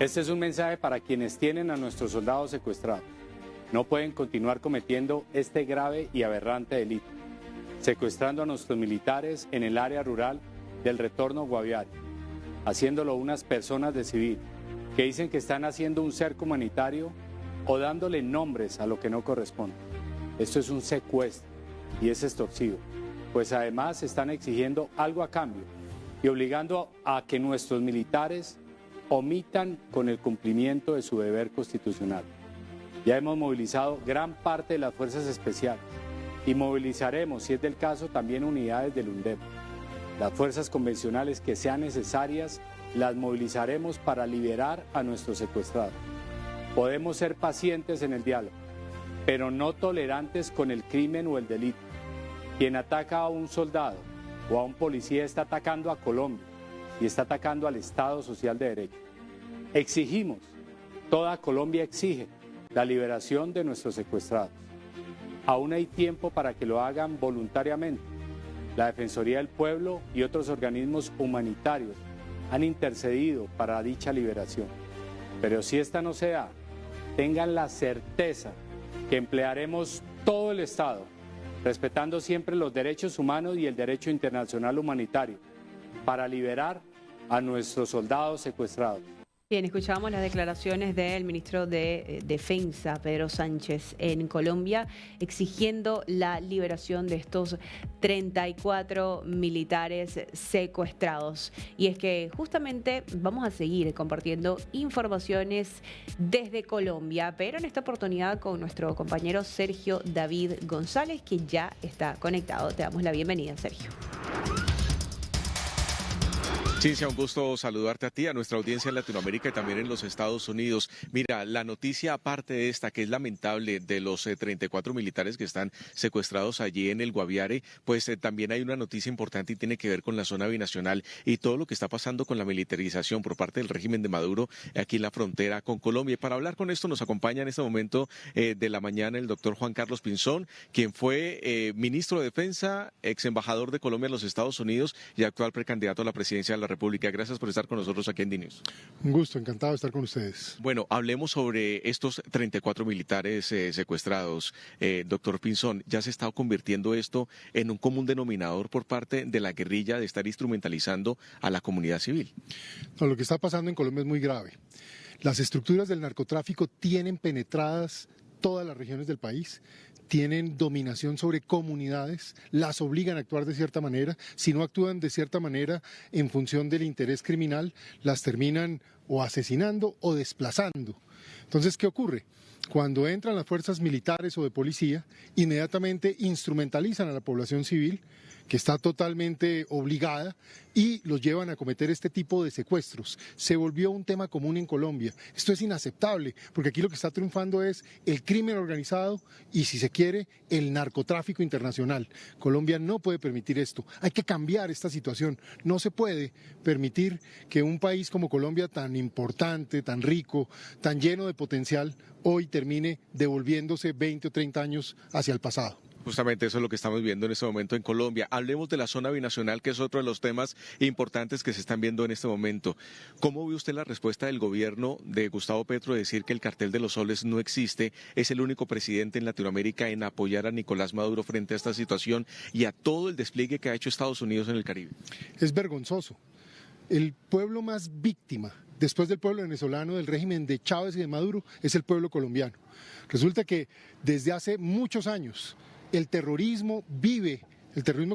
Este es un mensaje para quienes tienen a nuestros soldados secuestrados. No pueden continuar cometiendo este grave y aberrante delito, secuestrando a nuestros militares en el área rural del Retorno Guaviare, haciéndolo unas personas de civil que dicen que están haciendo un cerco humanitario o dándole nombres a lo que no corresponde. Esto es un secuestro y es extorsivo, pues además están exigiendo algo a cambio y obligando a que nuestros militares omitan con el cumplimiento de su deber constitucional. Ya hemos movilizado gran parte de las fuerzas especiales y movilizaremos, si es del caso, también unidades del UNDEP. Las fuerzas convencionales que sean necesarias las movilizaremos para liberar a nuestros secuestrados. Podemos ser pacientes en el diálogo, pero no tolerantes con el crimen o el delito. Quien ataca a un soldado o a un policía está atacando a Colombia y está atacando al Estado Social de Derecho. Exigimos, toda Colombia exige la liberación de nuestros secuestrados. Aún hay tiempo para que lo hagan voluntariamente. La Defensoría del Pueblo y otros organismos humanitarios han intercedido para dicha liberación. Pero si esta no se da, tengan la certeza que emplearemos todo el Estado, respetando siempre los derechos humanos y el derecho internacional humanitario, para liberar a nuestros soldados secuestrados. Bien, escuchábamos las declaraciones del ministro de Defensa, Pedro Sánchez, en Colombia, exigiendo la liberación de estos 34 militares secuestrados. Y es que justamente vamos a seguir compartiendo informaciones desde Colombia, pero en esta oportunidad con nuestro compañero Sergio David González, que ya está conectado. Te damos la bienvenida, Sergio. Cintia, un gusto saludarte a ti, a nuestra audiencia en Latinoamérica y también en los Estados Unidos. Mira, la noticia aparte de esta, que es lamentable, de los 34 militares que están secuestrados allí en el Guaviare, pues también hay una noticia importante y tiene que ver con la zona binacional y todo lo que está pasando con la militarización por parte del régimen de Maduro aquí en la frontera con Colombia. Y para hablar con esto nos acompaña en este momento de la mañana el doctor Juan Carlos Pinzón, quien fue ministro de Defensa, ex embajador de Colombia en los Estados Unidos y actual precandidato a la presidencia de la República. Gracias por estar con nosotros aquí en DNews. Un gusto, encantado de estar con ustedes. Bueno, hablemos sobre estos 34 militares secuestrados. Doctor Pinzón, ¿ya se está convirtiendo esto en un común denominador por parte de la guerrilla de estar instrumentalizando a la comunidad civil? No, lo que está pasando en Colombia es muy grave. Las estructuras del narcotráfico tienen penetradas todas las regiones del país, tienen dominación sobre comunidades, las obligan a actuar de cierta manera, si no actúan de cierta manera en función del interés criminal, las terminan o asesinando o desplazando. Entonces, ¿qué ocurre? Cuando entran las fuerzas militares o de policía, inmediatamente instrumentalizan a la población civil, que está totalmente obligada, y los llevan a cometer este tipo de secuestros. Se volvió un tema común en Colombia. Esto es inaceptable, porque aquí lo que está triunfando es el crimen organizado y, si se quiere, el narcotráfico internacional. Colombia no puede permitir esto. Hay que cambiar esta situación. No se puede permitir que un país como Colombia, tan importante, tan rico, tan lleno de potencial, hoy termine devolviéndose 20 o 30 años hacia el pasado. Justamente eso es lo que estamos viendo en este momento en Colombia. Hablemos de la zona binacional, que es otro de los temas importantes que se están viendo en este momento. ¿Cómo ve usted la respuesta del gobierno de Gustavo Petro de decir que el cartel de los soles no existe? Es el único presidente en Latinoamérica en apoyar a Nicolás Maduro frente a esta situación y a todo el despliegue que ha hecho Estados Unidos en el Caribe. Es vergonzoso. El pueblo más víctima, después del pueblo venezolano, del régimen de Chávez y de Maduro, es el pueblo colombiano. Resulta que desde hace muchos años el terrorismo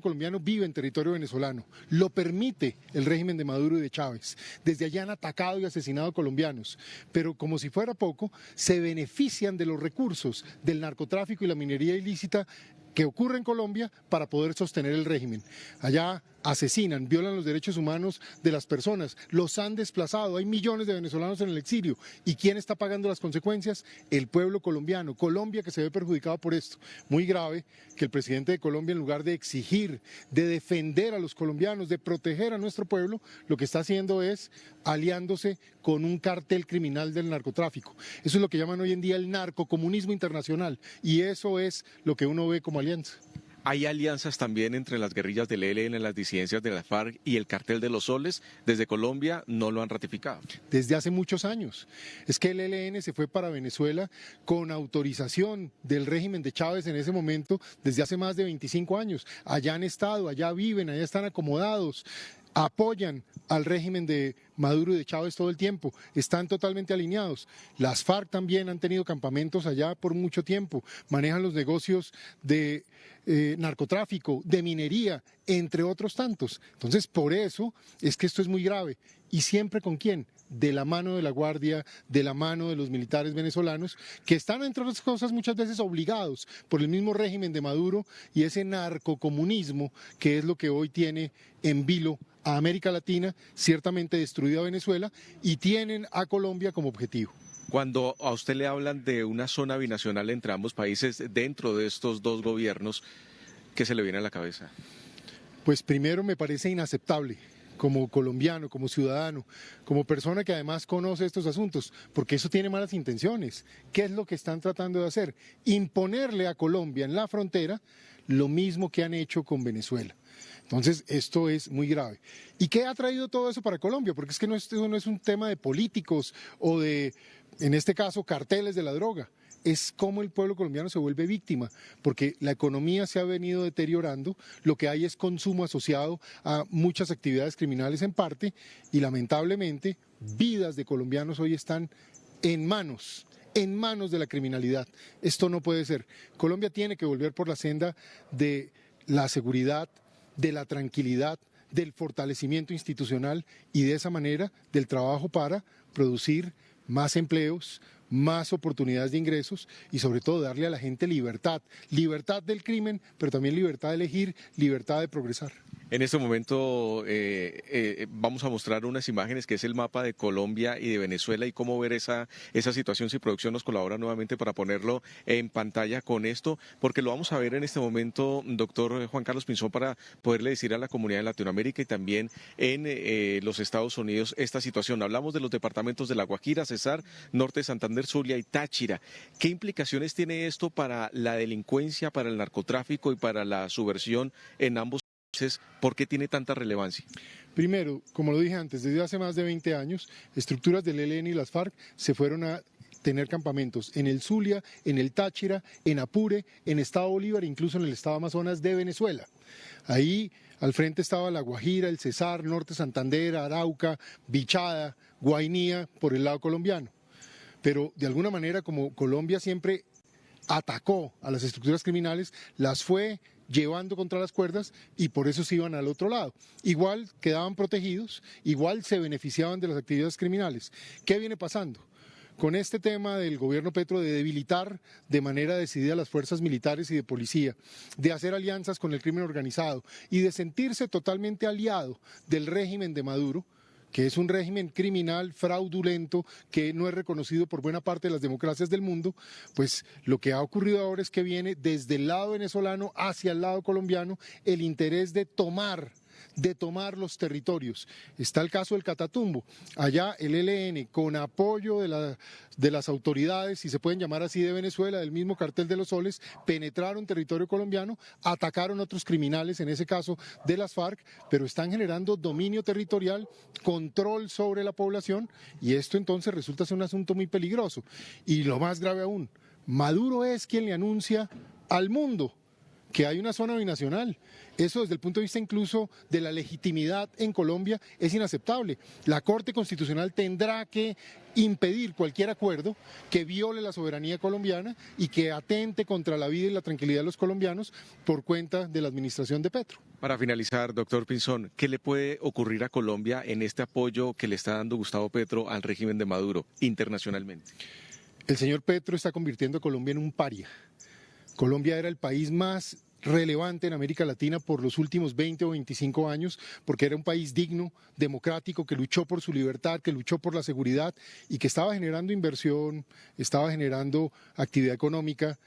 colombiano vive en territorio venezolano, lo permite el régimen de Maduro y de Chávez. Desde allá han atacado y asesinado a colombianos, pero como si fuera poco, se benefician de los recursos del narcotráfico y la minería ilícita que ocurre en Colombia para poder sostener el régimen. Allá asesinan, violan los derechos humanos de las personas, los han desplazado, hay millones de venezolanos en el exilio. ¿Y quién está pagando las consecuencias? El pueblo colombiano, Colombia, que se ve perjudicado por esto. Muy grave que el presidente de Colombia, en lugar de exigir, de defender a los colombianos, de proteger a nuestro pueblo, lo que está haciendo es aliándose con un cartel criminal del narcotráfico. Eso es lo que llaman hoy en día el narcocomunismo internacional, y eso es lo que uno ve como alianza. ¿Hay alianzas también entre las guerrillas del ELN, las disidencias de la FARC y el Cartel de los Soles? Desde Colombia no lo han ratificado. Desde hace muchos años. Es que el ELN se fue para Venezuela con autorización del régimen de Chávez en ese momento, desde hace más de 25 años. Allá han estado, allá viven, allá están acomodados, apoyan al régimen de Maduro y de Chávez todo el tiempo, están totalmente alineados. Las FARC también han tenido campamentos allá por mucho tiempo, manejan los negocios de narcotráfico, de minería, entre otros tantos. Entonces, por eso es que esto es muy grave. ¿Y siempre con quién? De la mano de la Guardia, de la mano de los militares venezolanos, que están, entre otras cosas, muchas veces obligados por el mismo régimen de Maduro y ese narcocomunismo que es lo que hoy tiene en vilo a América Latina, ciertamente destruida a Venezuela, y tienen a Colombia como objetivo. Cuando a usted le hablan de una zona binacional entre ambos países dentro de estos dos gobiernos, ¿qué se le viene a la cabeza? Pues primero me parece inaceptable, como colombiano, como ciudadano, como persona que además conoce estos asuntos, porque eso tiene malas intenciones. ¿Qué es lo que están tratando de hacer? Imponerle a Colombia en la frontera lo mismo que han hecho con Venezuela. Entonces, esto es muy grave. ¿Y qué ha traído todo eso para Colombia? Porque es que esto no es un tema de políticos o de, en este caso, carteles de la droga. Es cómo el pueblo colombiano se vuelve víctima, porque la economía se ha venido deteriorando, lo que hay es consumo asociado a muchas actividades criminales en parte, y lamentablemente vidas de colombianos hoy están en manos de la criminalidad. Esto no puede ser. Colombia tiene que volver por la senda de la seguridad, de la tranquilidad, del fortalecimiento institucional y de esa manera del trabajo para producir más empleos, más oportunidades de ingresos y sobre todo darle a la gente libertad, libertad del crimen, pero también libertad de elegir, libertad de progresar. En este momento vamos a mostrar unas imágenes que es el mapa de Colombia y de Venezuela y cómo ver esa situación, si producción nos colabora nuevamente para ponerlo en pantalla con esto, porque lo vamos a ver en este momento, doctor Juan Carlos Pinzón, para poderle decir a la comunidad de Latinoamérica y también en los Estados Unidos esta situación. Hablamos de los departamentos de La Guajira, Cesar, Norte, Santander, Zulia y Táchira. ¿Qué implicaciones tiene esto para la delincuencia, para el narcotráfico y para la subversión en ambos? ¿Por qué tiene tanta relevancia? Primero, como lo dije antes, desde hace más de 20 años, estructuras del ELN y las FARC se fueron a tener campamentos en el Zulia, en el Táchira, en Apure, en Estado Bolívar, incluso en el Estado Amazonas de Venezuela. Ahí al frente estaba La Guajira, el Cesar, Norte Santander, Arauca, Bichada, Guainía, por el lado colombiano. Pero de alguna manera, como Colombia siempre atacó a las estructuras criminales, las fue llevando contra las cuerdas y por eso se iban al otro lado. Igual quedaban protegidos, igual se beneficiaban de las actividades criminales. ¿Qué viene pasando? Con este tema del gobierno Petro de debilitar de manera decidida las fuerzas militares y de policía, de hacer alianzas con el crimen organizado y de sentirse totalmente aliado del régimen de Maduro, que es un régimen criminal, fraudulento, que no es reconocido por buena parte de las democracias del mundo, pues lo que ha ocurrido ahora es que viene desde el lado venezolano hacia el lado colombiano el interés de tomar los territorios. Está el caso del Catatumbo. Allá el ELN, con apoyo de las autoridades, si se pueden llamar así, de Venezuela, del mismo Cartel de los Soles, penetraron territorio colombiano, atacaron a otros criminales, en ese caso de las FARC, pero están generando dominio territorial, control sobre la población, y esto entonces resulta ser un asunto muy peligroso. Y lo más grave aún, Maduro es quien le anuncia al mundo que hay una zona binacional. Eso desde el punto de vista incluso de la legitimidad en Colombia es inaceptable. La Corte Constitucional tendrá que impedir cualquier acuerdo que viole la soberanía colombiana y que atente contra la vida y la tranquilidad de los colombianos por cuenta de la administración de Petro. Para finalizar, doctor Pinzón, ¿qué le puede ocurrir a Colombia en este apoyo que le está dando Gustavo Petro al régimen de Maduro internacionalmente? El señor Petro está convirtiendo a Colombia en un paria. Colombia era el país más relevante en América Latina por los últimos 20 o 25 años, porque era un país digno, democrático, que luchó por su libertad, que luchó por la seguridad y que estaba generando inversión, estaba generando actividad económica,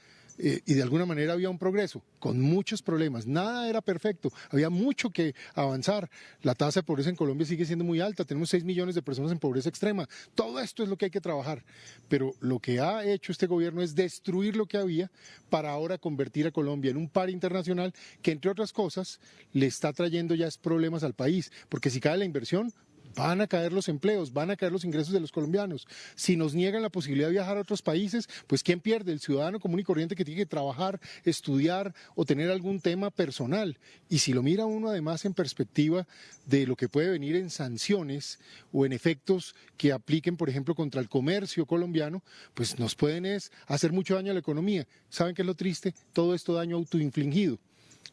y de alguna manera había un progreso, con muchos problemas, nada era perfecto, había mucho que avanzar. La tasa de pobreza en Colombia sigue siendo muy alta, tenemos 6 millones de personas en pobreza extrema, todo esto es lo que hay que trabajar, pero lo que ha hecho este gobierno es destruir lo que había para ahora convertir a Colombia en un par internacional que, entre otras cosas, le está trayendo ya problemas al país, porque si cae la inversión, van a caer los empleos, van a caer los ingresos de los colombianos. Si nos niegan la posibilidad de viajar a otros países, pues ¿quién pierde? El ciudadano común y corriente que tiene que trabajar, estudiar o tener algún tema personal. Y si lo mira uno además en perspectiva de lo que puede venir en sanciones o en efectos que apliquen, por ejemplo, contra el comercio colombiano, pues nos pueden hacer mucho daño a la economía. ¿Saben qué es lo triste? Todo esto daño autoinfligido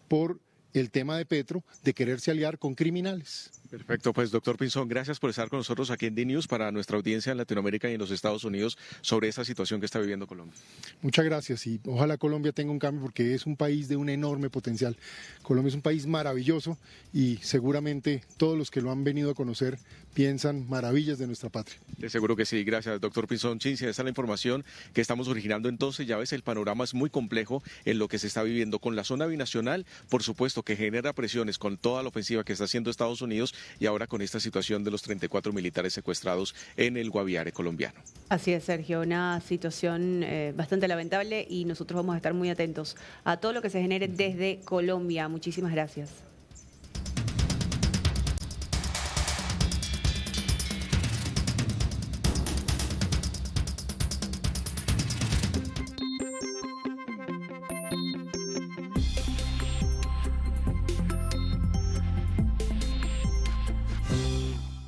por el tema de Petro, de quererse aliar con criminales. Perfecto, pues doctor Pinzón, gracias por estar con nosotros aquí en D-News para nuestra audiencia en Latinoamérica y en los Estados Unidos sobre esta situación que está viviendo Colombia. Muchas gracias y ojalá Colombia tenga un cambio porque es un país de un enorme potencial. Colombia es un país maravilloso y seguramente todos los que lo han venido a conocer piensan maravillas de nuestra patria. De seguro que sí, gracias doctor Pinzón. Cintia, esta es la información que estamos originando entonces, ya ves, el panorama es muy complejo en lo que se está viviendo con la zona binacional, por supuesto que genera presiones con toda la ofensiva que está haciendo Estados Unidos y ahora con esta situación de los 34 militares secuestrados en el Guaviare colombiano. Así es, Sergio, una situación bastante lamentable y nosotros vamos a estar muy atentos a todo lo que se genere desde Colombia. Muchísimas gracias.